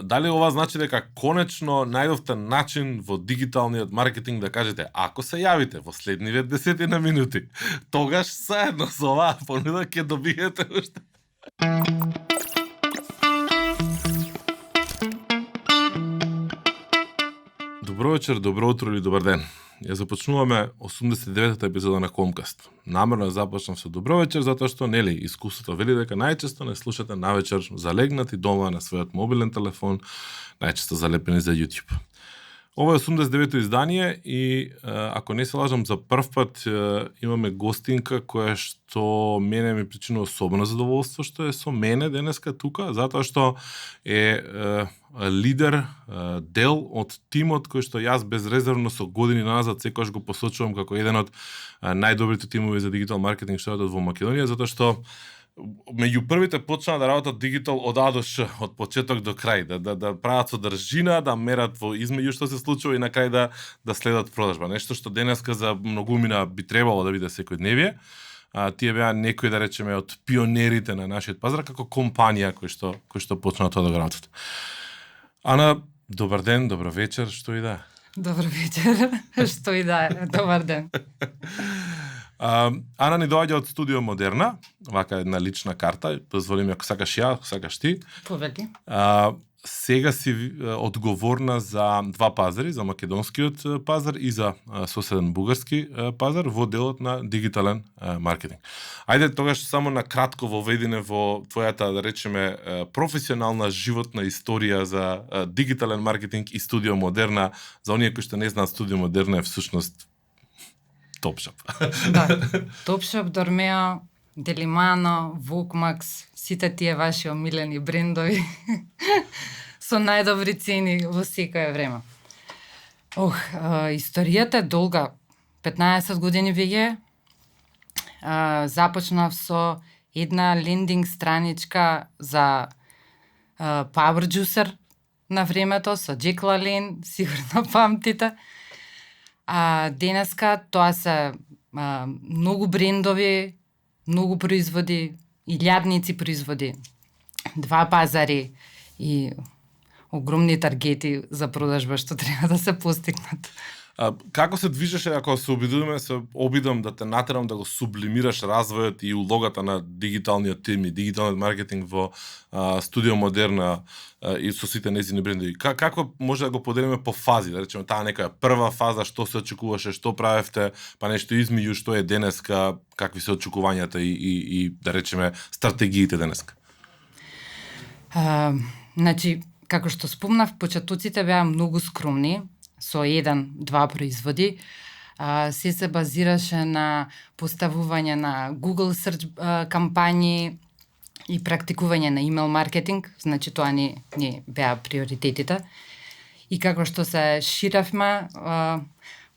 Дали ова значи дека конечно најдовте начин во дигиталниот маркетинг да кажете ако се јавите во следниве 10 минути, тогаш заедно со оваа понуда ќе добиете уште. Добро вечер, добро утро или добар ден. Ја започнуваме 89-та епизода на Комкаст. Намерно ја започнав со добро вечер затоа што нели искуството вели дека најчесто не слушате навечер залегнати дома на својот мобилен телефон, најчесто залепени за YouTube. Ова е 89-то издание и ако не се лажам за прв пат имаме гостинка која што мене ми причинува особено задоволство што е со мене денеска тука, затоа што е лидер, дел од тимот кој што јас безрезервно со години назад секогаш го посочувам како еден од најдобрите тимови за дигитал маркетинг што во Македонија, затоа што меѓу првите почнаа да работат дигитал од А до Ш, од почеток до крај, да прават содржина, да мерат во измеѓу што се случува и на крај да следат продажба. Нешто што денеска за многумина би требало да биде секојдневие. Тие беа некои, да речеме, од пионерите на нашиот пазар како компанија кои што почнаа тоа да го работат. Ана, добар ден, добро вечер, што и да. Добро вечер, што и да е, добар ден. Ана ни доаѓа од Студио Модерна, вака една лична карта, позволи ми ако сакаш ја, ако сакаш ти. Повеќе. Сега си одговорна за два пазари, за македонскиот пазар и за соседен бугарски пазар во делот на дигитален маркетинг. Ајде тогаш само на кратко воведине во твојата, да речеме, професионална животна историја за дигитален маркетинг и Студио Модерна. За оние кои што не знаат, Студио Модерна е всушност Топшоп. Да, Топшоп, Дормео, Делимано, Вукмакс, сите тие ваши омилени брендови со најдобри цени во секое време. Историјата е долга, 15 години веќе. Започнав со една лендинг страничка за Power Juicer на времето со Джек Лален, сигурно памтите. Денеска тоа се многу брендови, многу производи, илјадници производи, два пазари и огромни таргети за продажба што треба да се постигнат. Како се движеше, ако се обидам да те натерам да го сублимираш развојот и улогата на дигиталниот тим и дигиталниот маркетинг во Студио Модерна и со сите нејзини брендови? Како може да го поделиме по фази? Да речеме, таа некоја прва фаза, што се очекуваше, што правевте, па нешто измеѓу, што е денеска, какви се очекувањата и да речеме, стратегиите денеска? Значи, како што спомнав, почетоците беа многу скромни, со 1-2 производи. Се базираше на поставување на Google Search кампањи и практикување на имейл маркетинг, значи тоа не беа приоритетите. И како што се ширавме,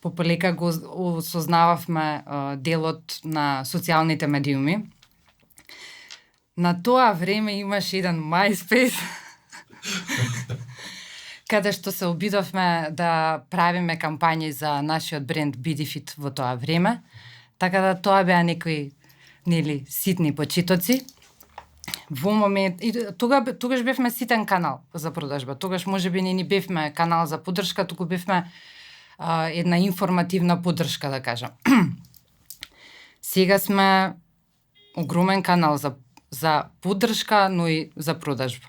пополека го осознававме делот на социјалните медиуми. На тоа време имаше еден MySpace, каде што се обидовме да правиме кампањи за нашиот бренд BDFit во тоа време. Така да тоа беа некои ситни почетоци. Во момент тогаш бевме ситен канал за продажба. Тогаш можеби не ни бевме канал за поддршка, туку бевме една информативна поддршка, да кажам. Сега сме огромен канал за поддршка, но и за продажба.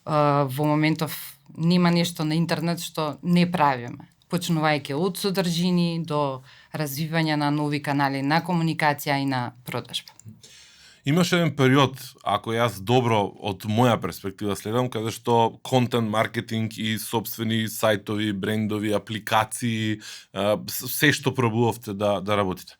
Во моментов нема нешто на интернет што не правиме. Почнувајќи од содржини до развивање на нови канали на комуникација и на продажба. Имаше еден период, ако јас добро од моја перспектива следам, каде што контент маркетинг и собствени сајтови, брендови, апликации, се што пробувавте да работите.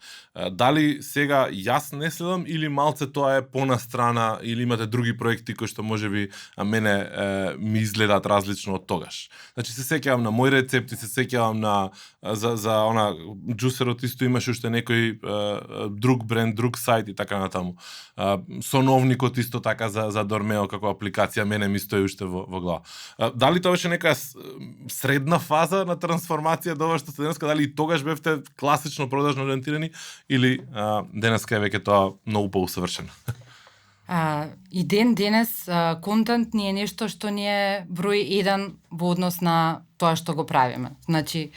Дали сега јас не следам или малце тоа е понастрана или имате други проекти кои што можеби мене ми изгледаат различно од тогаш? Значи се сеќавам на мои рецепти, се сеќавам на за она джусерот исто имаше уште некој друг бренд, друг сајт и така натаму. Соновникот исто така за Дормео како апликација мене ми стои уште во глава. Дали тоа беше некоја средна фаза на трансформација до ова што сте денеска, дали и тогаш бевте класично продажно ориентирани или денеска е веќе тоа многу поусавршено? И денес контент ни е нешто што ни е број 1 во однос на тоа што го правиме. Значи,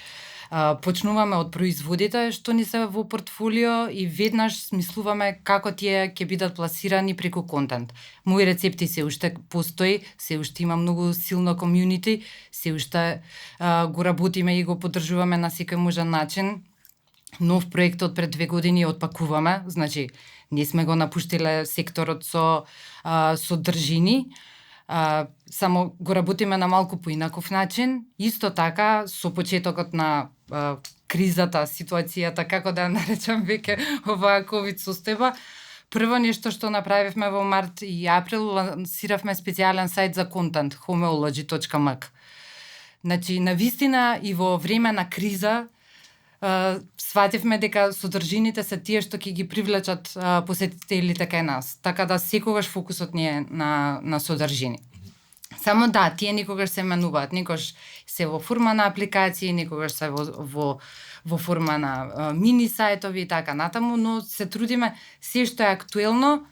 почнуваме од производите што ни се во портфолио и веднаш смислуваме како тие ќе бидат пласирани преку контент. Мои рецепти се уште постои, се уште има многу силно комјунити, се уште го работиме и го поддржуваме на секој можен начин. Нов проект од пред 2 години отпакуваме, значи не сме го напуштиле секторот со содржини, само го работиме на малку поинаков начин. Исто така, со почетокот на кризата, ситуацијата, како да наречам веќе оваа ковид состојба, прво нешто што направивме во март и април, лансиравме специјален сајт за контент, homeology.mk. Значи, навистина и во време на криза, свативме дека содржините се тие што ќе ги привлечат посетителите кај нас. Така да секогаш фокусот ни е на содржини. Само да, тие никогаш се менуваат, никогаш се во форма на апликации, никогаш се во форма на мини сајтови и така натаму, но се трудиме се што е актуелно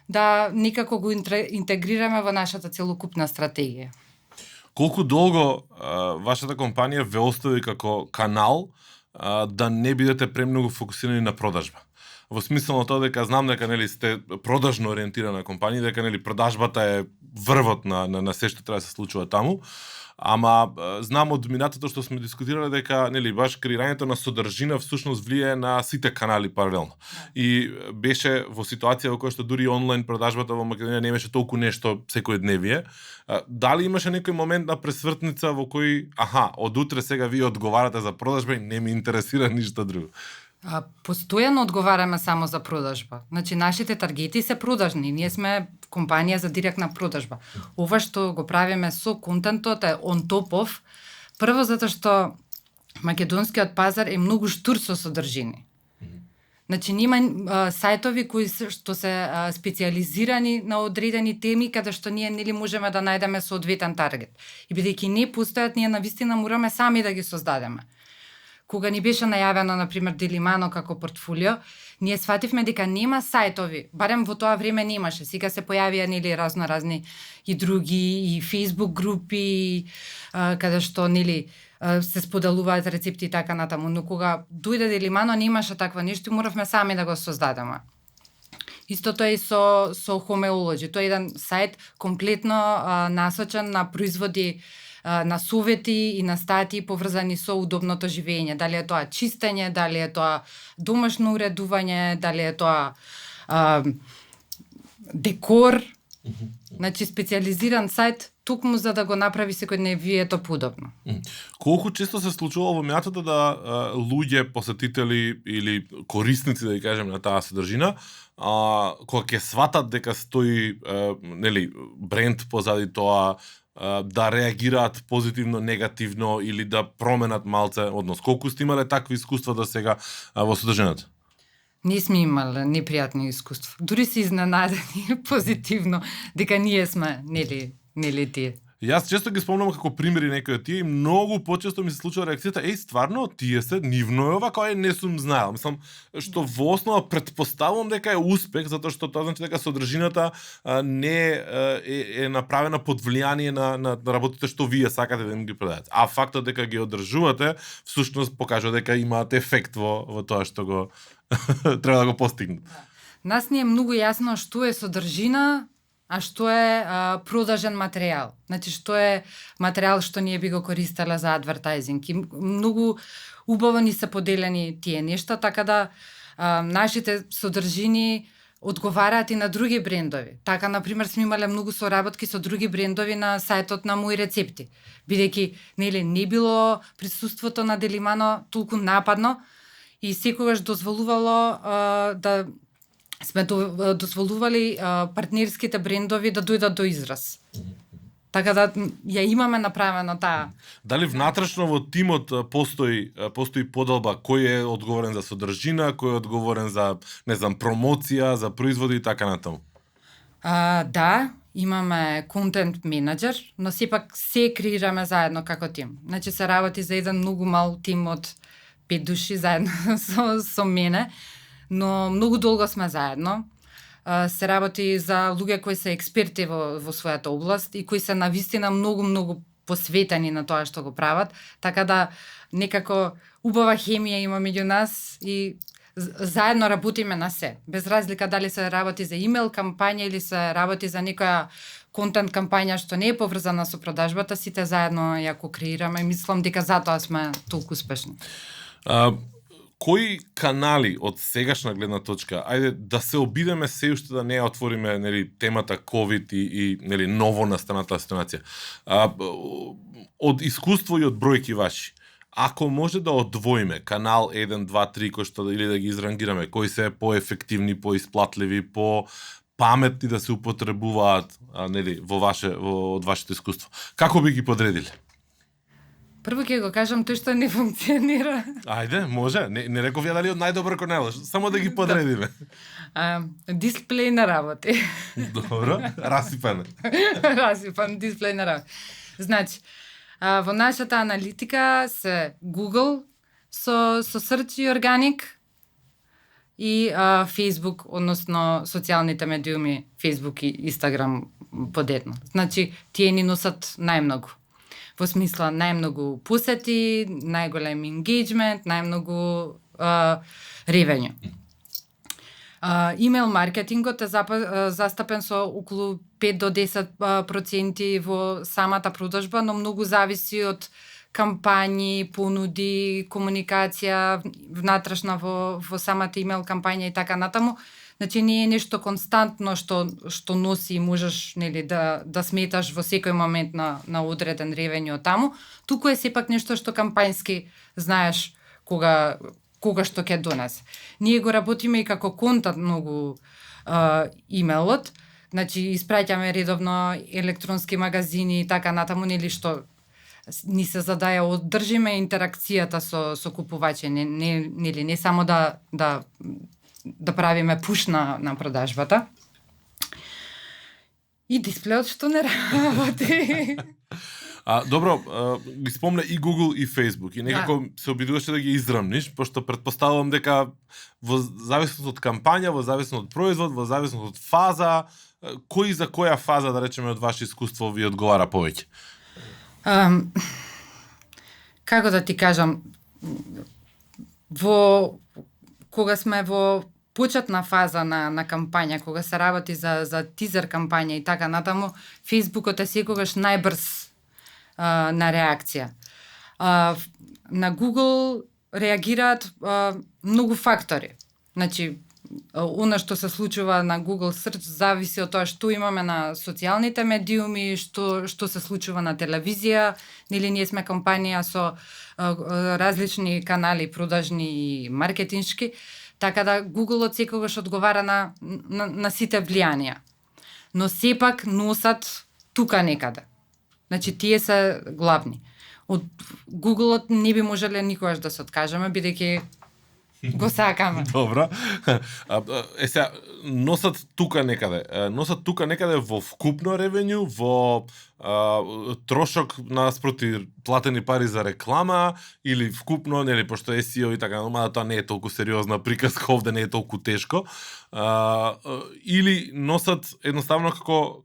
да некако го интегрираме во нашата целокупна стратегија. Колку долго вашата компанија ве остави како канал да не бидете премногу фокусирани на продажба? Во смисла на тоа дека знам дека нели сте продажно ориентирана компанија, дека нели продажбата е врвот на се што треба да се случува таму, ама знам од минатото што сме дискутирале дека нели баш креирањето на содржина всушност влијае на сите канали паралелно. И беше во ситуација во која што дури онлайн продажбата во Македонија не беше толку нешто секојдневие. Дали имаше некој момент на пресвртница во кој од утре сега вие одговарате за продажба и не ми интересира ништо друго? Постојано одговараме само за продажба. Значи, нашите таргети се продажни. Ние сме компанија за директна продажба. Ова што го правиме со контентот е on top of. Прво затоа што македонскиот пазар е многу штур со содржини. Значи, нема сајтови кои што се специјализирани на одредени теми каде што ние нели можеме да најдеме соодветен таргет. И бидејќи не постојат, ние навистина мораме сами да ги создадеме. Кога ни беше најавено, например, Делимано како портфолио, ние свативме дека нема сајтови, барем во тоа време немаше. Сега се појавија нели разни и други, и Facebook групи, каде што нели се споделуваат рецепти и така натаму, но кога дојде Делимано немаше таква нешто и моравме сами да го создадеме. Истото е и со Homeology. Тоа е еден сајт комплетно насочен на производи, на совети и на статии поврзани со удобното живење. Дали е тоа чистење, дали е тоа домашно уредување, дали е тоа декор. Значи, специјализиран сајт тукму за да го направи секојдневието подобно. Колку често се случува во минатото да луѓе, посетители или корисници, да ги кажем, на таа содржина, кога ќе сватат дека стои нели бренд позади тоа, да реагираат позитивно, негативно или да променат малце однос? Колку сте имале такви искуства до сега во содржината? Не сме имале непријатни искуства. Дури се изненадени позитивно дека ние сме нели тие. Јас често ги спомнам како примери некои од тие и многу почесто ми се случува реакцијата: стварно, тие се нивно е ова, кој не сум знаел. Мислам, што во основа претпоставувам дека е успех, затоа што тоа значи дека содржината не е направена под влијание на работите што вие сакате да им ги продадете. А фактот дека ги одржувате, всушност покажува дека имаат ефект во тоа што го треба да го постигнат. Нас ни е многу јасно што е содржина, а што е продажен материјал. Значи, што е материјал што ние би го користеле за адвертајзинг. И многу убаво ни се поделени тие нешта, така да нашите содржини одговараат и на други брендови. Така, например, сме имале многу соработки со други брендови на сајтот на Мои рецепти. Бидејќи не било присуството на Делимано толку нападно и секогаш дозволувало да сме дозволували партнерските брендови да дојдат до израз. Така да ја имаме направено таа. Дали внатрешно во тимот постои поделба кој е одговорен за содржина, кој е одговорен за, не знам, промоција, за производи и така натаму? Да, имаме контент менеджер, но сепак се креираме заедно како тим. Значи се работи за еден многу мал тим од 5 души заедно со мене, но многу долго сме заедно. се работи за луѓе кои се експерти во својата област и кои се навистина многу посветени на тоа што го прават, така да некако убава хемија има меѓу нас и заедно работиме на се. Без разлика дали се работи за имейл кампања или се работи за некоја контент кампања што не е поврзана со продажбата, сите заедно ја креираме и мислам дека затоа сме толку успешни. Кои канали од сегашна гледна точка, ајде да се обидеме се уште да не ја отвориме, нели, темата COVID и нели ново настаната ситуација. Од искуство и од бројки ваши, ако може да одвоиме канал 1, 2, 3 кој што или да ги изрангираме, кои се поефективни, поисплатливи, по паметни да се употребуваат, нели, од вашето искуство. Како би ги подредиле? Прво ќе го кажам тој што не функционира. Ајде, може. Не реков ја дали од најдобро кон најлош. Само да ги подредиме. Дисплеј на работи. Добро. Расипан дисплеј на работи. Значи, во нашата аналитика се Google со Search и Organic и Facebook, односно социјалните медиуми Facebook и Instagram подедно. Значи, тие ни носат најмногу. Во смисла најмногу посети, најголем engagement, најмногу ревењу. Имейл маркетингот е застапен со околу 5 до 10% во самата продажба, но многу зависи од кампањи, понуди, комуникација внатрешна во самата имейл кампања и така натаму. Значи не е нешто константно што носи и можеш, нели, да сметаш во секој момент на одреден ревењу од таму, туку е сепак нешто што кампањски знаеш кога што ќе донесе. Ние го работиме и како контент многу имейлот, значи испраќаме редовно електронски магазини и така натаму, нели, што ни се за да ја одржиме интеракцијата со купувачи, нели, не само да правиме пуш на продажбата. И дисплеот што не работи. Добро, ги спомна и Google и Facebook и некако се обидуваше да ги израмниш, пошто претпоставувам дека во зависност од кампања, во зависност од производ, во зависност од фаза, кој за која фаза, да речеме, од ваше искуство ви одговара повеќе? Како да ти кажам, кога сме во почетна фаза на кампања, кога се работи за тизер кампања и така натаму, Фејсбукот е секогаш најбрз на реакција. На Google реагираат многу фактори. Значи, она што се случува на Google Search зависи од тоа што имаме на социјалните медиуми, што се случува на телевизија, нели ние сме компанија со различни канали, продажни и маркетиншки, така да Google-от секогаш одговара на сите влијанија. Но сепак носат тука некаде. Значи, тие се главни. Од Google-от не би можеле никогаш да се откажеме, бидејќи го сакаме. Добро. Сега, носат тука некаде во вкупно ревењу, во трошок наспроти платени пари за реклама или вкупно, нели, пошто SEO и така, но тоа не е толку сериозна приказка, овде не е толку тешко. Или носат едноставно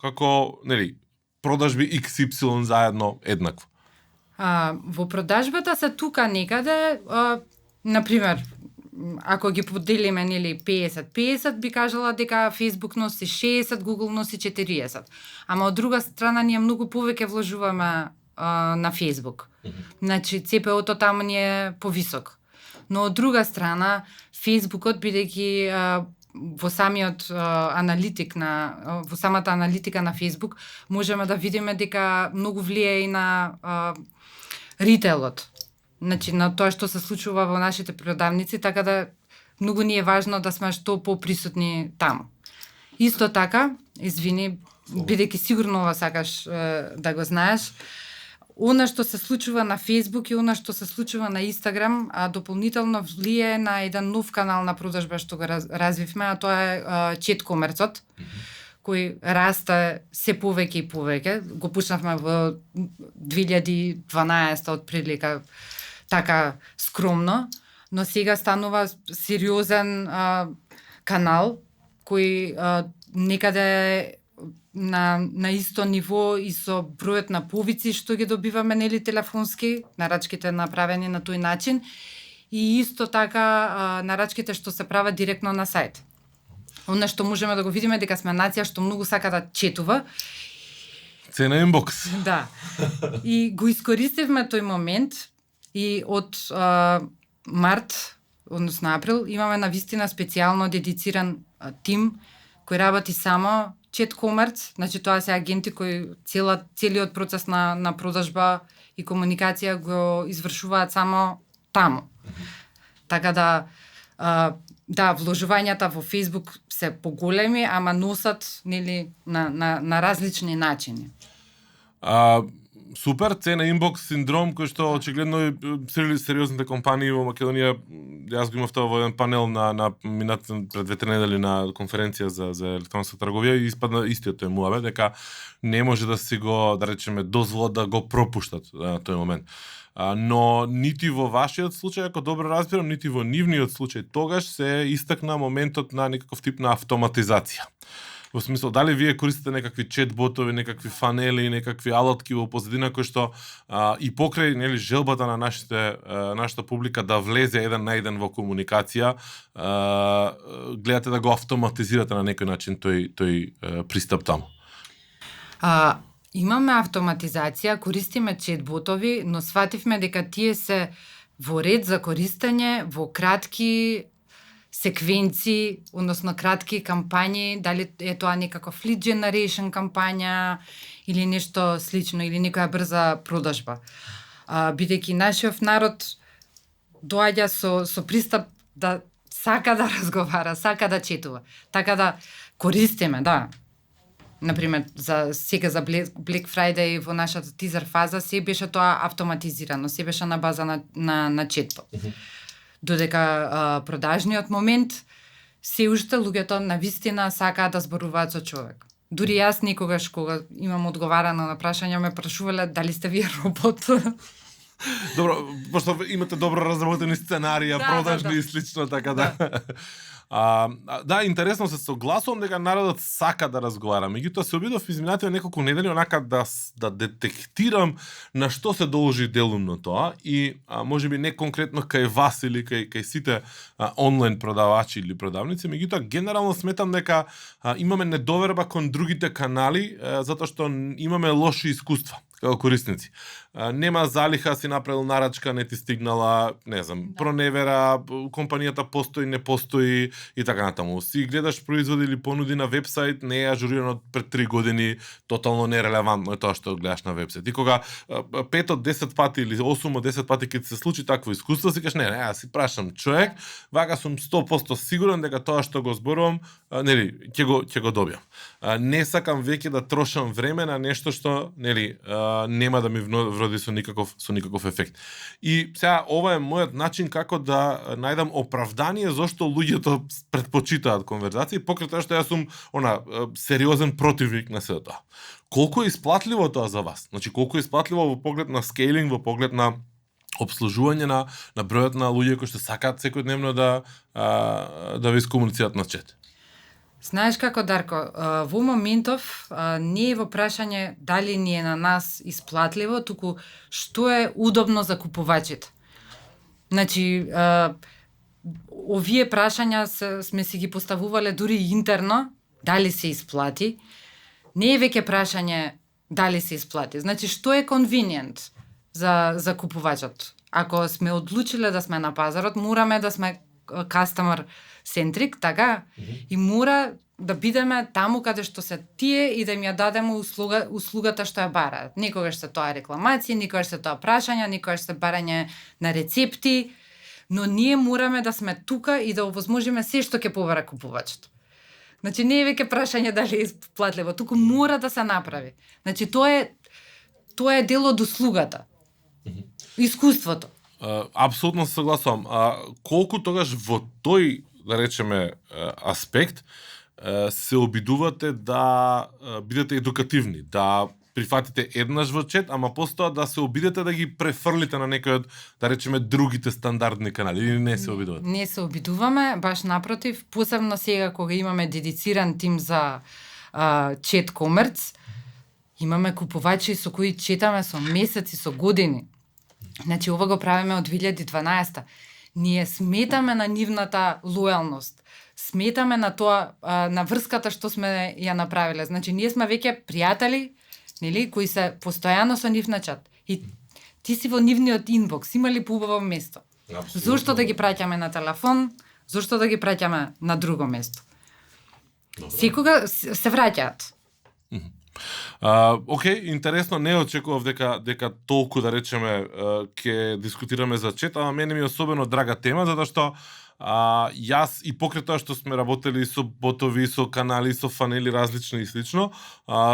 како нели, продажби XY заедно еднакво. Во продажбата се тука некаде, например, ако ги поделиме, нели, 50-50, би кажала дека Facebook носи 60, Google носи 40. Ама од друга страна ние многу повеќе вложуваме на Facebook. Значи CPO-то таму ни е повисок. Но од друга страна Facebook-от, бидејќи во самиот во самата аналитика на Facebook можеме да видиме дека многу влијае и на ритейлот. Значи, на тоа што се случува во нашите продавници, така да многу ни е важно да сме што поприсутни таму. Исто така, извини, бидејќи сигурно ова сакаш да го знаеш, она што се случува на Facebook и она што се случува на Instagram, дополнително влијае на еден нов канал на продажба што го развивме, а тоа е чет комерцот, кој расте се повеќе и повеќе. Го пушнавме во 2012 од прилика така скромно, но сега станува сериозен канал кој некаде на исто ниво и со бројот на повици што ги добиваме нели телефонски, нарачките направени на тој начин и исто така нарачките што се прават директно на сајт. Она што можеме да го видиме дека сме нација што многу сака да четува. Цена инбокс. Да. И го искористивме тој момент и од март, односно април, имаме навистина специјално дедициран тим кој работи само чет комерц, значи тоа се агенти кои целиот процес на продажба и комуникација го извршуваат само таму. Така да, вложувањата во Facebook се поголеми, ама носат нели на различни начини. Супер, цена инбокс синдром кој што очигледно и сериозните компании во Македонија, јас го имав тоа во еден панел на минат пред 2-3 недели на конференција за електронска трговија и испадна истиот тој муабет дека не може да си го, да речеме, дозволат да го пропуштат тој момент. Но нити во вашиот случај, ако добро разбирам, нити во нивниот случај тогаш се истакна моментот на некаков тип на автоматизација. Во смисла, дали вие користите некакви чет-ботови, некакви фанели, некакви алатки во позадина кои што и покрај нели желбата на нашата публика да влезе еден на еден во комуникација, гледате да го автоматизирате на некој начин тој пристап таму. Имаме автоматизација, користиме чет-ботови, но свативме дека тие се во ред за користење во кратки секвенци, односно кратки кампањи, дали е тоа некаков lead generation кампања или нешто слично, или некоја брза продажба. Бидејќи нашиот народ доаѓа со пристап да сака да разговара, сака да четува. Така да користиме, да. Например, сега за Black Friday во нашата тизер фаза се беше тоа автоматизирано, се беше на база на четбот. Додека продажниот момент се уште луѓето навистина сакаат да зборуваат со човек. Дури јас некогаш кога имам одговарано на прашања ме прашувале дали сте вие робот. Добро, пошто имате добро разработени сценарија, продажни и слично, така да. Да, интересно се согласувам дека народот сака да разговара. Меѓутоа се обидов изминативе неколку недели онака да детектирам на што се должи делумно тоа и можеби не конкретно кај вас или кај сите онлайн продавачи или продавници, меѓутоа генерално сметам дека имаме недоверба кон другите канали затоа што имаме лоши искуства како корисници. Нема залиха, си направил нарачка, не ти стигнала, не знам, проневера, компанијата постои, не постои и така натаму. Си гледаш производи или понуди на вебсайт, не е ажурирано пред 3 години, тотално нерелевантно е тоа што гледаш на вебсайт. И кога 5 од 10 пати или 8 од 10 пати ќе се случи такво искуство, си кажеш, не, јас си прашам човек, вака сум 100% сигурен дека тоа што го зборувам, нели, ќе го добиам. Не сакам веќе да трошам време на нешто што, нели, нема да ми вроди со никаков ефект. И сега ова е мојот начин како да најдам оправдание зошто луѓето предпочитаат конверзации, покрај тоа што јас сум сериозен противник на сето тоа. Колку е исплатливо тоа за вас? Значи колку е исплатливо во поглед на скейлинг, во поглед на обслужување на бројот на луѓе кои што сакаат секојдневно да ви искомуницираат на чет? Знаеш како, Дарко, во моментов не е во прашање дали ни е на нас исплатливо, туку што е удобно за купувачите. Значи, овие прашања сме си ги поставувале дури интерно, дали се исплати. Не е веќе прашање дали се исплати. Значи, што е convenient за купувачот? Ако сме одлучиле да сме на пазарот, мораме да сме customer centric, така? И мора да бидеме таму каде што се тие и да им ја дадеме услугата што ја бараат. Некогаш се тоа рекламации, некогаш се тоа прашања, некогаш се барање на рецепти, но ние мораме да сме тука и да овозможиме се што ќе побара купувачот. Значи не е веќе прашање дали е платливо, туку мора да се направи. Значи тоа е дел од услугата. Искуството. Апсолутно се согласувам. Колку тогаш во тој, да речеме, аспект се обидувате да бидете едукативни, да прифатите еднаш во чет, ама постоја да се обидете да ги префрлите на некој од, да речеме, другите стандардни канали, или не се обидувате? Не се обидуваме, баш напротив, посебно сега кога имаме дедициран тим за чет комерц, имаме купувачи со кои четаме со месеци, со години. Значи, ова го правиме од 2012. Ние сметаме на нивната лојалност. Сметаме на тоа, на врската што сме ја направиле. Значи, ние сме веќе пријатели, нели, кои се постојано со нив на чат. И ти си во нивниот инбокс, има ли поубаво место? Абсолютно. Зошто да ги праќаме на телефон? Зошто да ги праќаме на друго место? Добре. Секога се враќаат. Океј, интересно, не очекував дека толку, да речеме, ќе дискутираме за чет, ама мене ми е особено драга тема, затоа што јас и покрај тоа што сме работели со ботови, со канали, со фанели различни и слично,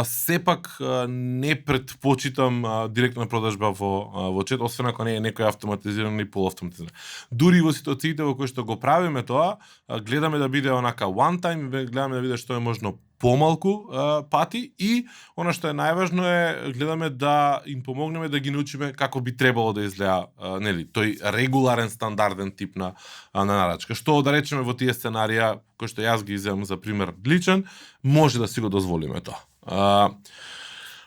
сепак не предпочитам директна продажба во чет, освен ако не е некој автоматизиран и полуавтоматизиран. Дури во ситуациите во кои што го правиме тоа, гледаме да биде онака one time, гледаме да биде што е можно помалку пати и она што е најважно е гледаме да им помогнеме да ги научиме како би требало да изгледа нели тој регуларен стандарден тип на нарачка. Што да речеме во тие сценарија кои што јас ги земам за пример личен, може да си го дозволиме тоа.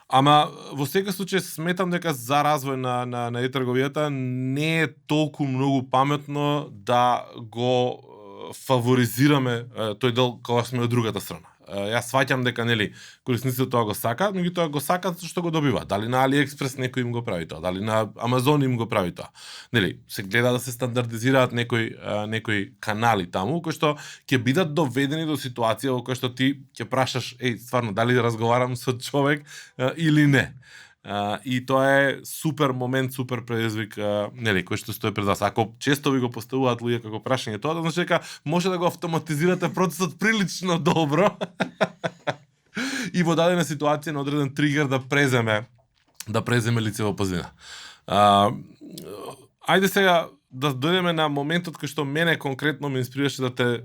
Ама во секој случај сметам дека за развој на e-трговијата не е толку многу паметно да го фаворизираме тој дел кога сме од другата страна. Јас сваќам дека нели корисниците тоа го сакаат, меѓутоа го сакаат што го добиваат. Дали на AliExpress некој им го прави тоа, дали на Amazon им го прави тоа. Нели се гледа да се стандардизираат некои канали таму кои што ќе бидат доведени до ситуација во која што ти ќе прашаш, стварно дали разговарам со човек или не. И тоа е супер момент, супер предизвик, нели, кој што стои пред вас. Ако често ви го поставуваат луѓе како прашање тоа, значи дека може да го автоматизирате процесот прилично добро и во дадена ситуација на одреден тригер да преземе лице во пазина. Ајде сега да дојдеме на моментот кој што мене конкретно ме инспирираше да те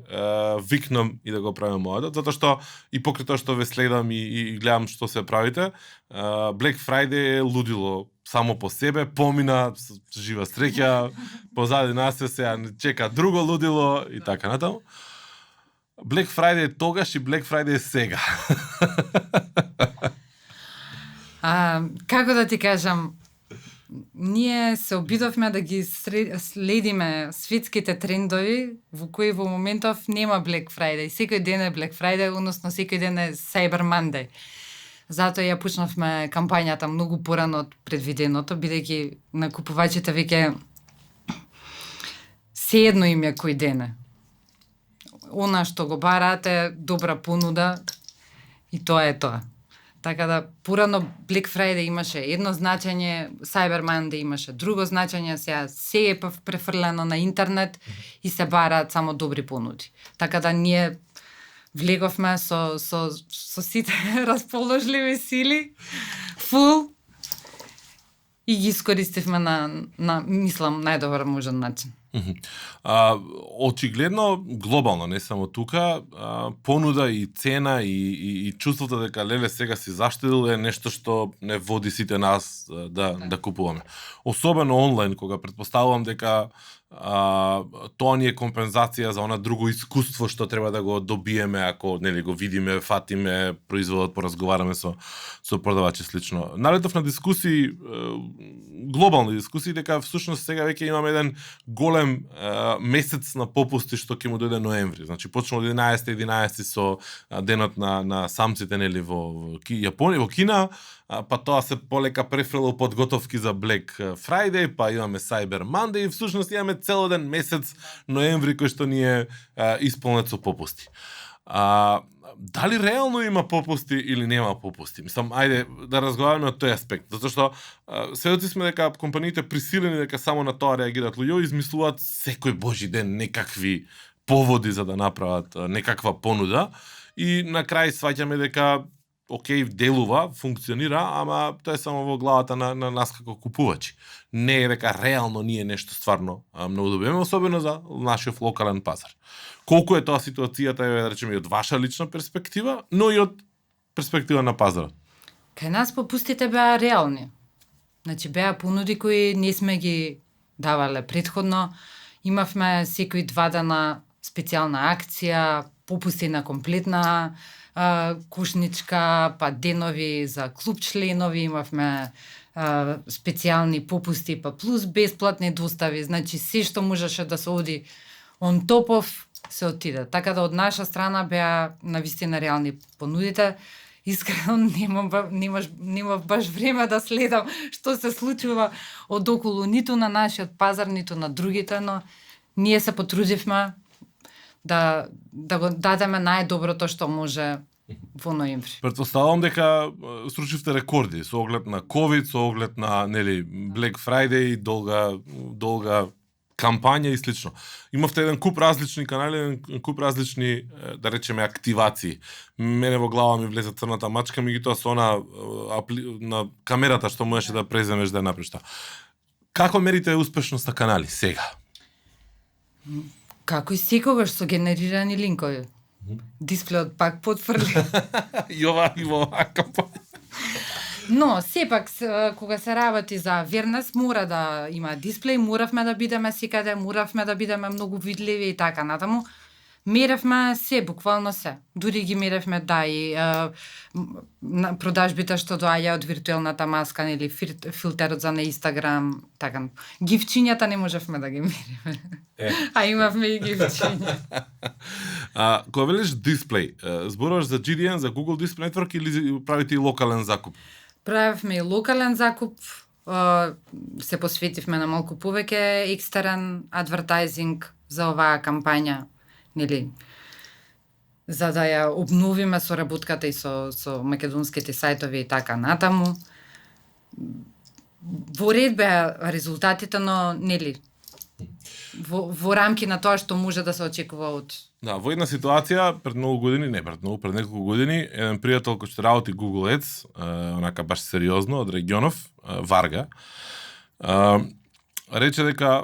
викнам и да го правиме мојот, затоа што и покрај тоа што ве следам и гледам што се правите, Black Friday е лудило само по себе, помина жива среќа, позади нас се чека друго лудило и така натаму. Black Friday е тогаш и Black Friday е сега. Како да ти кажам, ние се обидовме да ги следиме светските трендови во кои во моментов нема Black Friday. Секој ден е Black Friday, односно секој ден е Cyber Monday. Затоа ја почнавме кампањата многу порано од предвиденото, бидејќи на купувачите веќе сеедно им е кој ден е. Она што го бараат е добра понуда и тоа е тоа. Така да, порано Black Friday имаше едно значење, Cyber Monday имаше друго значење, сега се е префрлено на интернет и се бараат само добри понуди. Така да ние влеговме со сите расположливи сили, фул, и ги искористивме на мислам, најдобар можен начин. Очигледно, глобално, не само тука, понуда и цена и чувството дека леле сега си заштедил е нешто што не води сите нас да купуваме. Особено онлайн, кога претпоставувам дека тоа ни е компензација за она друго искуство што треба да го добиеме ако нели го видиме, фатиме производот, поразговараме со продавачи слично. Налетов на дискусии, глобални дискусии, дека всушност сега веќе имаме еден голем месец на попусти што ќе му дојде ноември. Значи почнува од 11 со денот на самците нели во Јапонија, во Кина, па тоа се полека префрло подготовки за Black Friday, па имаме Cyber Monday и всушност имаме целоден месец ноември кој што ни е исполнет со попусти. Дали реално има попусти или нема попусти? Мислам, ајде да разговараме од тој аспект, затоа што сведоци сме дека компаниите присилени дека само на тоа реагираат, луѓе измислуваат секој божи ден некакви поводи за да направат некаква понуда и на крај сваќаме дека окей, делува, функционира, ама тоа е само во главата на нас како купувачи. Не е дека реално ние нешто стварно многу добиваме, особено за нашиот локален пазар. Колку е тоа ситуацијата, да речеме, и од ваша лична перспектива, но и од перспектива на пазарот? Кај нас попустите беа реални. Значи беа понуди кои не сме ги давале предходно. Имавме секои 2 дена специјална акција, попусти на комплетна кушничка, па денови за клуб членови, имавме специјални попусти, па плюс бесплатни достави, значи се што можеше да се оди on top of се отиде. Така да од наша страна беа навистина реални понудите. Искрено немав баш време да следам што се случува од околу ниту на нашиот пазар, ниту на другите, но ние се потрудивме да го дадеме најдоброто што може во ноември. Претпоставувам дека сручивте рекорди со оглед на COVID, со оглед на Black Friday, долга кампања и слично. Имавте еден куп различни канали, еден куп различни, да речеме, активации. Мене во глава ми влезе црната мачка, меѓутоа со на камерата што можеше да преземеш да ја направиш. Како мерите успешноста канали сега? Како и секогаш со генерирани линкови. Дисплеот пак потврди. И ова кампања. Но, сепак, кога се работи за верност, мора да има дисплеј, моравме да бидеме секаде, моравме да бидеме многу видливи и така натаму. Меревме се, буквално се. Дури ги меревме и продажбите што доаѓа од виртуелната маска или филтерот за на Инстаграм, така. Гивчињата не можевме да ги мериме. А имавме и гивчиња. Кога велиш дисплеј, зборуваш за GDN, за Google Display Network или правите и локален закуп? Правевме и локален закуп, се посветивме на малку повеќе екстерен адвертајзинг за оваа кампања, нели, за да ја обновиме соработката и со македонските сајтови и така натаму. Во ред беа резултатите, но нели, во рамки на тоа што може да се очекува од... Да, во една ситуација, пред неколку години, еден пријател кој што работи Google Ads, онака баш сериозно, од регионов, Варга, рече дека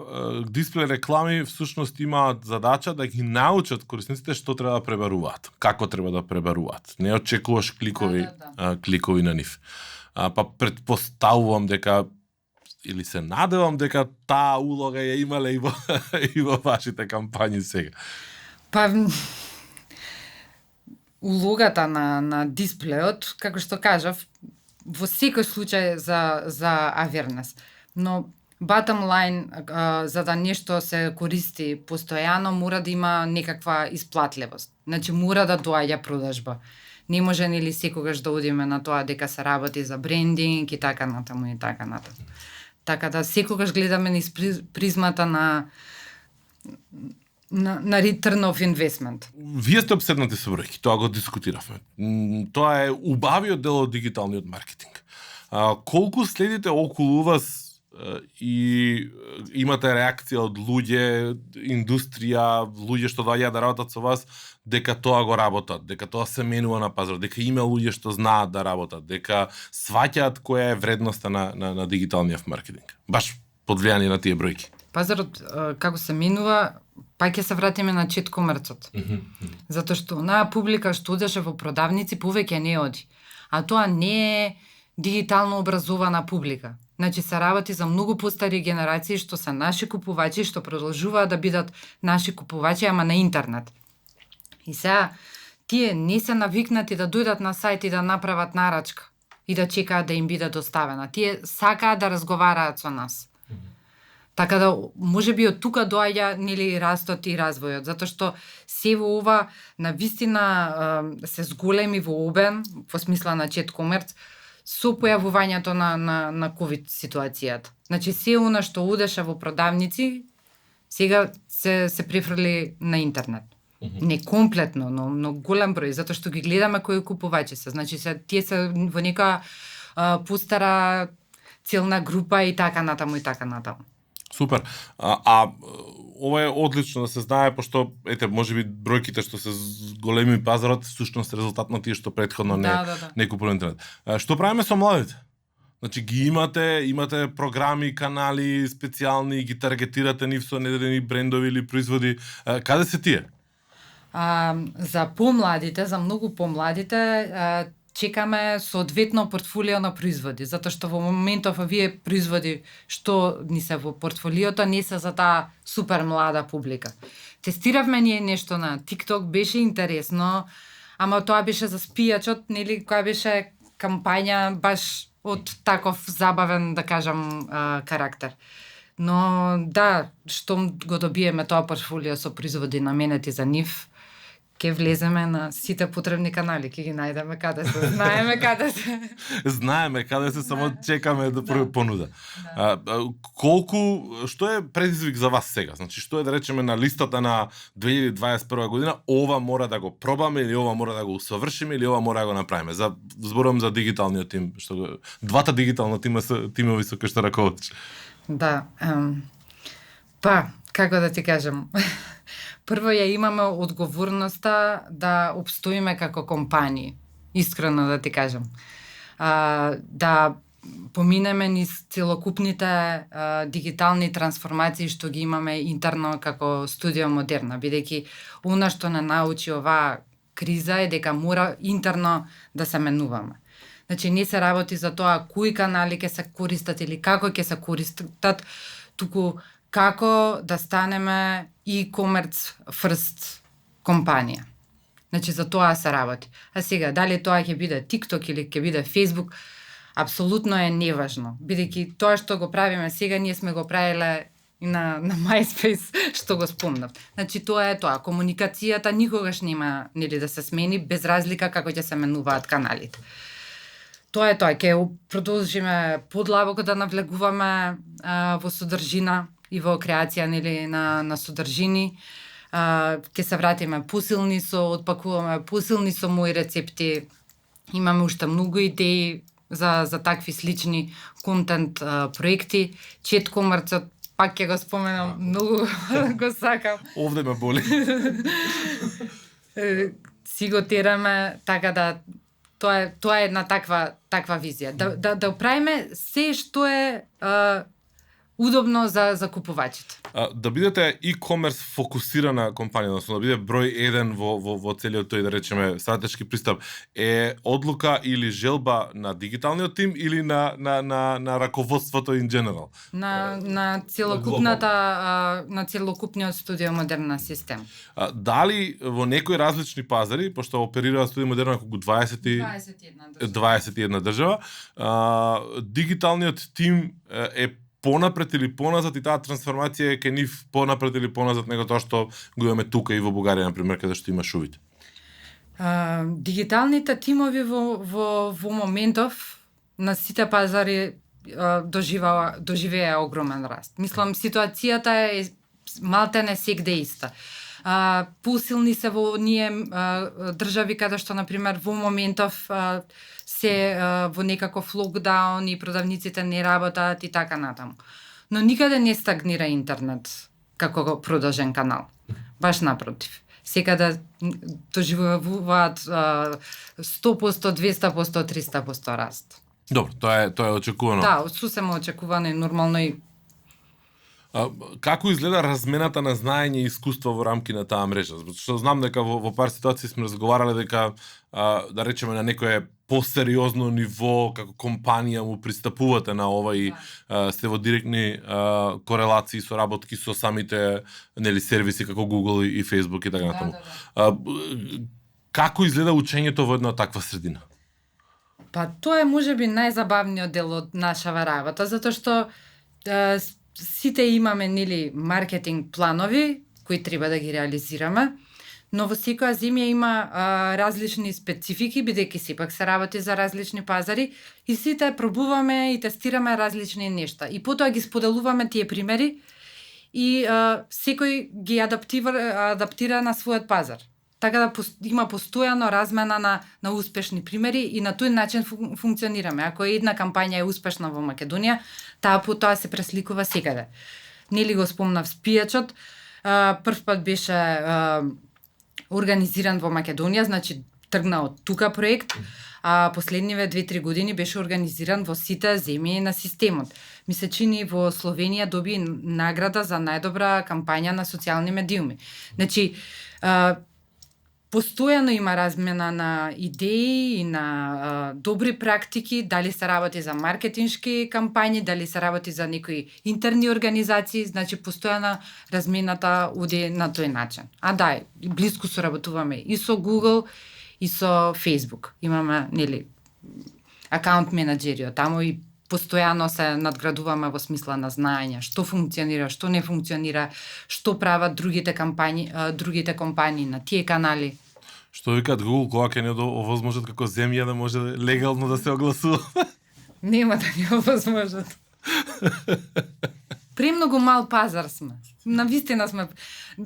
дисплеј реклами всушност имаат задача да ги научат корисниците што треба да пребаруваат, како треба да пребаруваат. Не очекуваш кликови на нив. Па претпоставувам дека или се надевам дека таа улога ја имале и во вашите кампањи сега. Па улогата на дисплеот, како што кажав, во секој случај за awareness. Но bottom line, за да нешто се користи постојано, мора да има некаква исплатливост. Значи мора да доаѓа продажба. Не може нели секогаш да одиме на тоа дека се работи за брендинг и така натаму и така натаму. Така да секогаш гледаме низ призмата на return of investment. Вие сте обседнати со бројки, тоа го дискутиравме. Тоа е убавиот дел од дигиталниот маркетинг. Колку следите околу вас и имате реакција од луѓе, индустрија, луѓе што доаѓаат да работат со вас, дека тоа го работат, дека тоа се менува на пазарот, дека има луѓе што знаат да работат, дека сваќаат која е вредноста на дигиталниот маркетинг. Баш под влијание на тие бројки. Пазарот како се менува, па ќе се вратиме на чет-комерцот. Затоа што онаа публика што одеше во продавници повеќе не оди. А тоа не е дигитално образована публика. Значи се работи за многу постари генерации што се наши купувачи, што продолжуваат да бидат наши купувачи, ама на интернет. И сега тие не се навикнати да дојдат на сајт и да направат нарачка и да чекаат да им биде доставена. Тие сакаат да разговараат со нас. Така да можеби од тука доаѓа нели растот и развојот, затоа што се во ова навистина се зголеми во обем, во смисла на чет-комерц, со појавувањето на COVID ситуацијата. Значи се она што одеше во продавници, сега се префрли на интернет. Не комплетно, но голем број, затоа што ги гледаме кои купувачи се. Значи тие се во нека постара целна група и така натаму и така натаму. Супер. Ова е одлично да се знае, пошто, можеби бројките што се големи пазарот, всушност резултат на тие што претходно не купува интернет. Што правиме со младите? Значи ги имате програми, канали специјални, ги таргетирате нив со недени брендови или производи. Каде се тие? За помладите, за многу помладите, чекаме соодветно портфолио на производи, затоа што во моментов овие производи што ни се во портфолиото не се за таа супер млада публика. Тестиравме ние нешто на TikTok, беше интересно, ама тоа беше за спијачот, нели, која беше кампања баш од таков забавен, да кажам, карактер. Но да, што го добиеме тоа портфолио со производи наменети за нив, ќе влеземе на сите потребни канали, ќе ги најдеме каде се, знаеме каде се. Знаеме каде се, само чекаме да понуда. Што е предизвик за вас сега? Значи, што е, да речеме, на листата на 2021 година, ова мора да го пробаме, или ова мора да го усовршиме, или ова мора да го направиме? Зборувам за дигиталниот тим, двата дигитални тимови со кои што раководиш. Да, како да ти кажам, прво ја имаме одговорноста да обстоиме како компании, искрено да ти кажам. Да поминеме низ целокупните дигитални трансформации што ги имаме интерно како студио Модерна, бидејќи она што не научи оваа криза е дека мора интерно да се менуваме. Значи, не се работи за тоа кои канали ќе се користат или како ќе се користат, туку како да станеме e-commerce first компанија. Значи, за тоа се работи. А сега, дали тоа ќе биде TikTok или ќе биде Facebook, апсолутно е неважно. Бидејќи тоа што го правиме сега, ние сме го правиле и на MySpace, што го спомнав. Значи, тоа е тоа. Комуникацијата никогаш нема нели да се смени, без разлика како ќе се менуваат каналите. Тоа е тоа, ќе продолжиме подлабоко да навлегуваме во содржина и во креација нели на содржини. Ќе се вратиме посилни отпакуваме посилни со мои рецепти. Имаме уште многу идеи за такви слични контент проекти. Четкомерцот, пак ќе го споменам, многу го сакам. Овде ме боли. Си го тераме, така да тоа е една таква визија. Да правиме се што е удобно за купувачите. Да бидете e-commerce фокусирана компанија, односно да биде број 1 во целиот тој, да речеме, стратешки пристап, е одлука или желба на дигиталниот тим или на раководството in general? На целокупната на целокупниот студио Модерна систем. Дали во некои различни пазари, пошто оперира студио Модерна колку 21 држава, дигиталниот тим е понапред или поназад и таа трансформација е кај нив понапред или поназад него тоа што го имаме тука и во Бугарија, например, каде што има шувите? Дигиталните тимови во моментов на сите пазари доживеа огромен раст. Мислам, ситуацијата е малтене сегде иста. Посилни се во ние држави каде што, например, во моментов се во некаков локдаун и продавниците не работат и така натаму. Но никаде не стагнира интернет како продолжен канал. Баш напротив. Секаде доживуваат 100%, 200%, 300% раст. Добро, тоа е очекувано. Да, сосема очекувано и нормално и како изгледа размената на знаење и искуство во рамки на таа мрежа? Што знам дека во пар ситуации сме разговарале дека да речеме на некое посериозно ниво како компанија му пристапувате на ова и сте во директни корелации со работки со самите нели сервиси како Google и Facebook и така натаму. Како изгледа учењето во една таква средина? Па тоа е можеби најзабавниот дел од нашава работа, затоа што сите имаме нели маркетинг планови кои треба да ги реализираме, но во секоја земја има различни специфики, бидејќи сепак се работи за различни пазари и сите пробуваме и тестираме различни нешта. И потоа ги споделуваме тие примери и секој ги адаптира на својот пазар. Така да има постојано размена на успешни примери и на тој начин функционираме. Ако една кампања е успешна во Македонија, таа потоа се пресликува секаде. Нели го спомнав спијачот, прв пат беше организиран во Македонија, значи тргна од тука проект, а последниве 2-3 години беше организиран во сите земји на системот. Ми се чини во Словенија доби награда за најдобра кампања на социјални медиуми. Значи, Постојано има размена на идеи и на добри практики, дали се работи за маркетиншки кампањи, дали се работи за некои интерни организации, значи постојана размената оди на тој начин. А да, блиско соработуваме и со Google и со Facebook. Имаме, нели, акаунт менаџери, таму и постојано се надградуваме во смисла на знаење, што функционира, што не функционира, што прават другите компании на тие канали. Што викаат Google кога ќе не овозможат како земја да може легално да се огласува? Нема да ни овозможат. Премногу мал пазар сме. Навистина сме.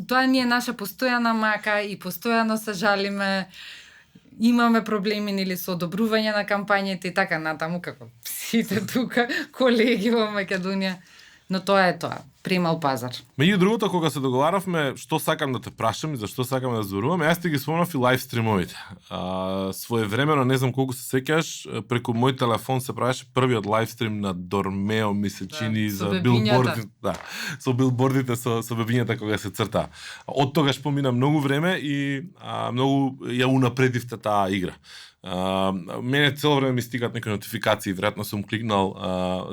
Тоа не е наша постојана мака и постојано се жалиме. Имаме проблеми нели со одобрување на кампањите и така натаму како сите тука колеги во Македонија, но тоа е тоа, премал пазар. Меѓу другото, кога се договаравме што сакам да те прашам и за што сакам да зборувам, јас ти ги спомнав и лайв стримовите. Своевремено, не знам колку се сеќаш, преку мој телефон се правеше првиот лайв стрим на Дормео, ми се чини, за билбордите, со билбордите со бебињата кога се црта. Од тогаш помина многу време и многу ја унапредивте таа игра. Мене цело време ми стигат некои нотификации, веројатно сум кликнал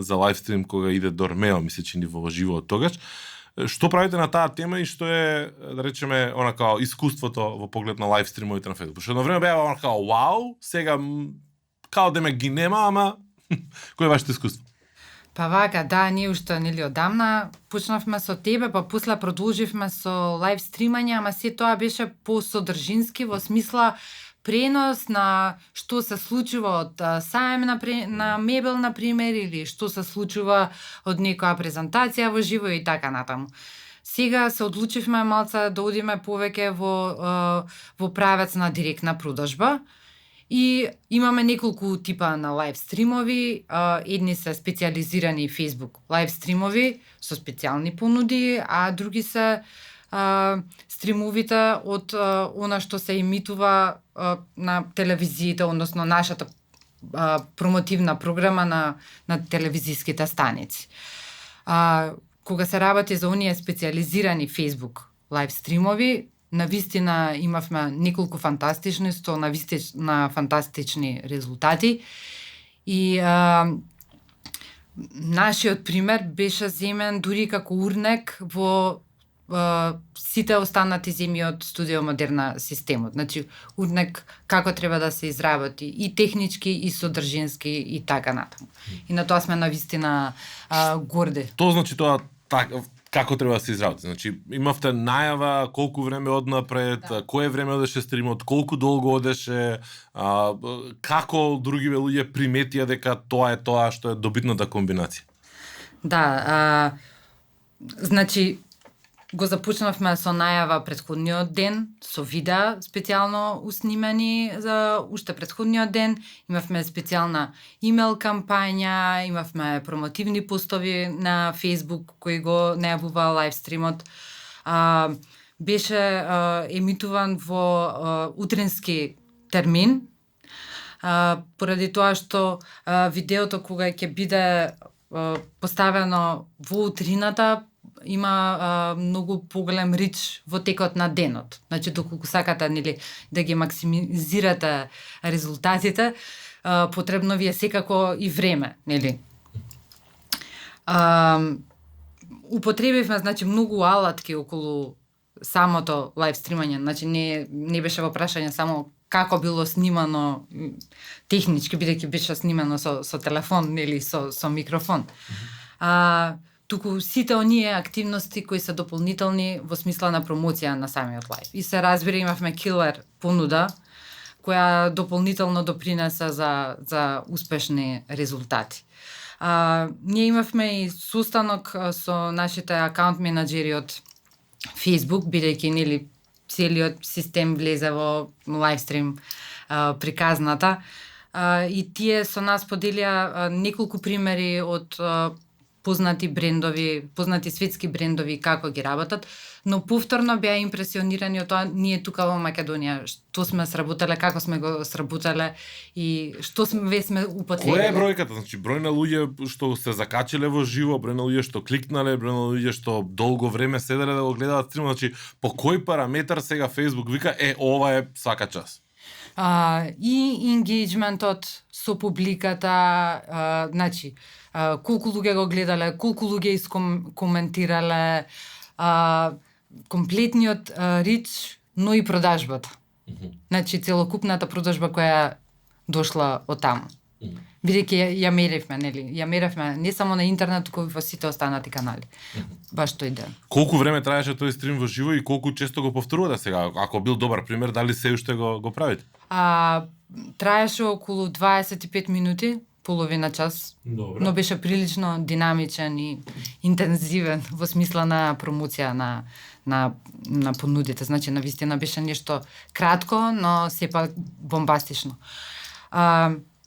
за лайв стрим кога иде Дормео, ми се чини во живо од тогаш. Што правите на таа тема и што е, да речеме, онака искуството во поглед на лайв стримовите на Facebook? Што едно време беа онака вау, сега као деме ги нема, ама кој е вашето искуство? Па вака, да, ние уште нели одамна почнавме со тебе, па после продолживме со лайв стримање, ама се тоа беше посодржински во смисла пренос на што се случува од саем на мебел, например, или што се случува од некоја презентација во живо и така натаму. Сега се одлучивме малце да одиме повеќе во правец на директна продажба и имаме неколку типа на лайв стримови. Едни се специализирани Facebook лайв стримови со специјални понуди, а други се стримовите од она што се емитува на телевизиите, односно нашата промотивна програма на телевизиските станици. Кога се работи за оние специализирани Facebook лайв стримови, навистина имавме неколку фантастични, навистина фантастични резултати и нашиот пример беше земен дури како урнек во сите останати земји од Студио Модерна системот. Значи, урнек како треба да се изработи и технички, и содржински, и така натаму. И на тоа сме навистина горди. Тоа значи тоа како треба да се изработи? Значи, имавте најава колку време однапред, кое време одеше стримот, колку долго одеше, како други луѓе приметија дека тоа е тоа што е добитната комбинација? Да, значи, го започнавме со најава претходниот ден, со видеа специјално уснимани за уште претходниот ден. Имавме специјална имейл кампања, имавме промотивни постови на Facebook кои го најавува лайв стримот. Беше емитуван во утрински термин, поради тоа што видеото кога ќе биде поставено во утрината има многу поголем рич во текот на денот. Значи, доколку сакате нели да ги максимизирате резултатите, потребно ви е секако и време, нели. Употребивме значи многу алатки околу самото лайв стримање, значи не беше во прашање само како било снимано технички, бидејќи беше снимано со телефон или со микрофон. Туку сите оние активности кои се дополнителни во смисла на промоција на самиот лайв. И се разбира, имавме килер понуда, која дополнително допринесе за успешни резултати. Ние имавме и состанок со нашите акаунт менаџери од Facebook, бидејќи нели целиот систем влезе во лайвстрим приказната. И тие со нас поделија неколку примери од познати брендови, познати светски брендови како ги работат, но повторно беа импресионирани од тоа ние тука во Македонија што сме сработале, како сме го сработале и што сме употребиле. Која е бројката? Значи број на луѓе што се закачиле во живо, број на луѓе што кликнале, број на луѓе што долго време седеле да го гледаат стримот, значи по кој параметар сега Facebook вика ова е свака час? И енгејџментот со публиката, значи колку луѓе го гледале, колку луѓе коментирале, комплетниот рич, но и продажбата. Значи целокупната продажба која дошла од таму. Бидејќи ја меревме, нели? Ја меревме не само на интернет, туку и во сите останати канали. Баш тој ден. Колку време траеше тој стрим во живо и колку често го повторувате сега? Ако бил добар пример, дали се уште го правите? Траеше околу 25 минути, половина час. Добре. Но беше прилично динамичен и интензивен во смисла на промоција на понудите. Значи, навистина беше нешто кратко, но сепак бомбастично.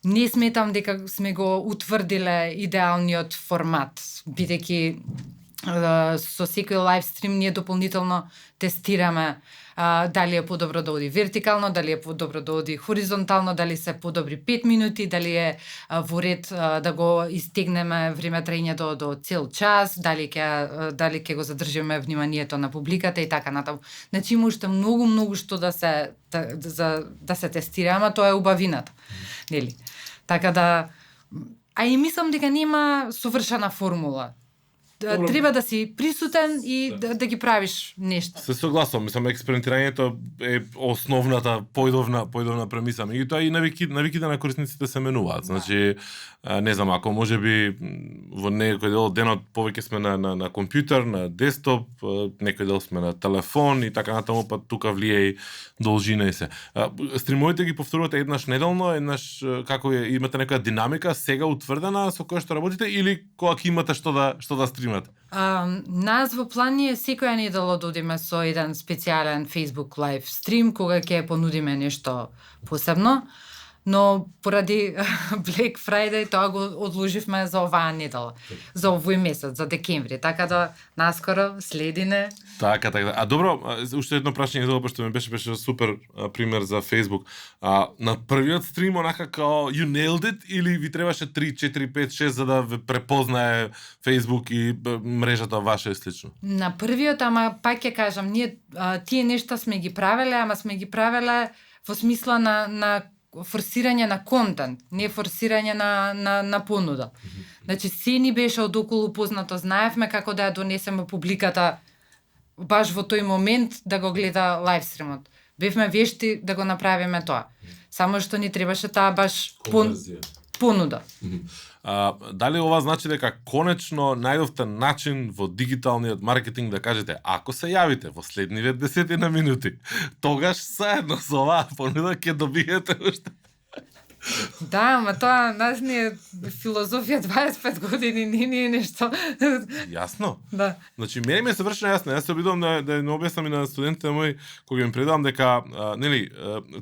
Не сметам дека сме го утврдиле идеалниот формат, бидејќи со секој лайв стрим ние дополнително тестираме дали е подобро да оди вертикално, дали е подобро да оди хоризонтално, дали се подобри 5 минути, дали е во ред да го истегнеме време траењето до цел час, дали ќе го задржиме вниманието на публиката и така натаму. Значи има уште многу што да се тестира, ама тоа е убавината. Нели? Така да и мислам дека нема совршена формула. Треба да си присутен и да ги правиш нешто. Се согласувам, мислам експериментирањето е основната појдовна премиса. Меѓутоа и навиките на корисниците се менуваат. Значи, не знам, ако можеби во некој дел од денот повеќе сме на компјутер, на десктоп, некој дел сме на телефон и така натаму, па тука влие и должина и се. Стримовите ги повторувате еднаш неделно, еднаш како имате некоја динамика сега утврдена со која што работите или кога ќе имате што да стримате? Нас во план е секоја недела да одиме со еден специјален Facebook Live стрим, кога ќе понудиме нешто посебно, но поради Black Friday тоа го одложивме за оваа недела, за овој месец, за декември, така да наскоро следине. Така. А добро, уште едно прашање за ова, што ми беше супер пример за Facebook. На првиот стрим онака као you nailed it или ви требаше 3, 4, 5, 6 за да ве препознае Facebook и мрежата ваша и слично? На првиот, ама пак ќе кажам, ние тие нешта сме ги правеле, ама сме ги правеле во смисла на форсирање на контент, не форсирање на понуда. Значи, се ни беше од околу познато, знаевме како да ја донесеме публиката баш во тој момент да го гледа лайв стримот. Бевме вешти да го направиме тоа. Само што ни требаше таа баш понуда. Дали ова значи дека конечно најдовте начин во дигиталниот маркетинг да кажете ако се јавите во следниве 10 минути, тогаш заедно со оваа понуда ќе добиете уште? Да, ама тоа нас не е филозофија 25 години, не е нешто. Јасно. Да. Значи, мене ми е совршено јасно. Јас се обидувам да не објаснам и на студентите мои кога им предавам дека, нели,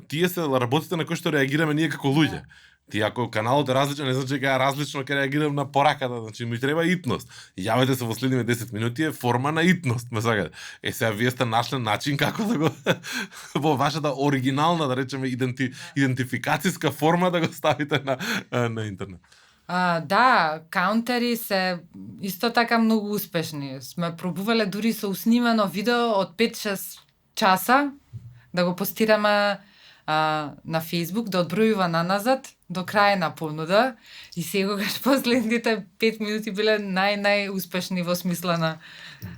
тие се работите на кои што реагираме ние како луѓе. Ти ако каналот е различен, не значи дека различно ќе реагирам на пораката, значи ми треба итност. Јавете се во следниве 10 минути е форма на итност, ме сакате. Сега вие сте нашле начин како да го во вашата оригинална, да речеме, идентификацијска форма да го ставите на интернет. Да, каунтери се исто така многу успешни. Сме пробувале дури со уснимено видео од 5-6 часа да го постираме на Facebook, да одбројува наназад до крај на понуда и сегогаш последните 5 минути биле најуспешни во смисла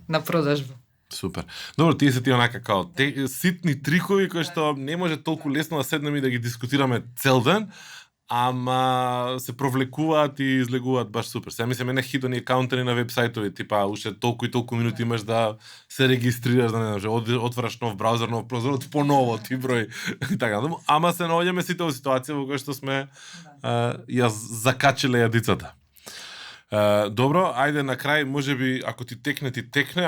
на продажба. Супер. Добро, тие се онака као ситни трикови кои што не може толку лесно да седнеме и да ги дискутираме цел ден, ама се провлекуваат и излегуваат баш супер. Сега ми се мене хит оние каунтери на вебсајтови, типа уште толку и толку минути имаш да се регистрираш, да не знам, отвараш нов браузер, нов прозор, поново ти број и така. Ама се наоѓаме сите во ситуација во која што сме ја закачиле јадицата. Добро, ајде на крај, можеби ако ти текне,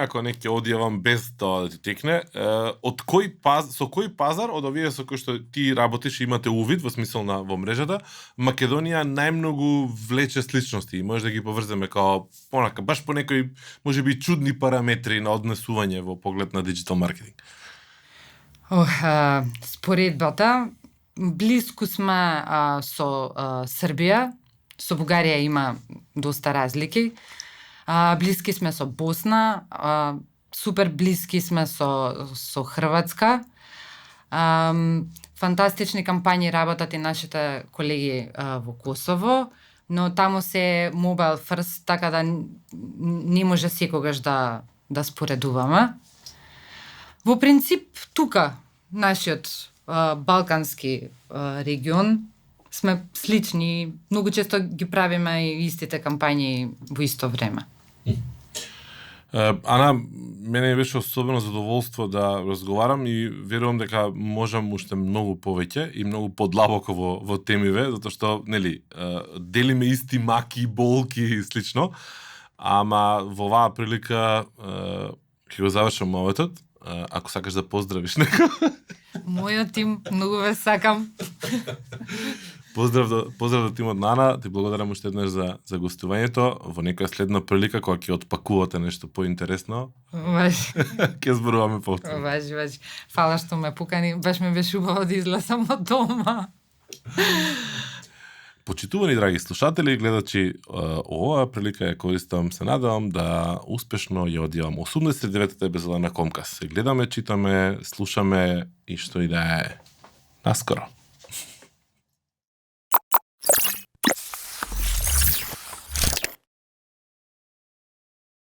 ако не ќе одјавам без тоа да ти текне. Со кој пазар од овие со кои што ти работиш и имате увид во смисол во мрежата, Македонија најмногу влече сличности и може да ги поврземе као понака баш по некои можеби чудни параметри на однесување во поглед на диджитал маркетинг. Споредбата, блиску сме со Србија, со Бугарија има доста разлики. Блиски сме со Босна, супер блиски сме со Хрватска. Фантастични кампањи работат и нашите колеги во Косово, но таму се mobile first, така да не може секогаш да споредуваме. Во принцип, тука, нашиот балкански регион, сме слични, многу често ги правиме и истите кампањи во исто време. Ана, мене беше особено задоволство да разговарам и верувам дека можам уште многу повеќе и многу подлабоко во темиве, затоа што, нели, делиме исти маки, болки и слично, ама во оваа прилика ќе го завршам моветот. Ако сакаш да поздравиш некој. Мојот тим, многу ве сакам. Поздрав до тимот на Ана, ти благодарам уште еднаш за гостувањето. Во некоја следна прилика, кога ќе отпакувате нешто поинтересно, Важи. ќе зборуваме повторно. Важи. Фала што ме покани, беше убаво да излезам од дома. Почитувани драги слушатели, гледачи, оваа прилика ја користам, се надевам да успешно ја одјавам 89-та епизода на Комкаст. Се гледаме, читаме, слушаме и што и да е. Наскоро.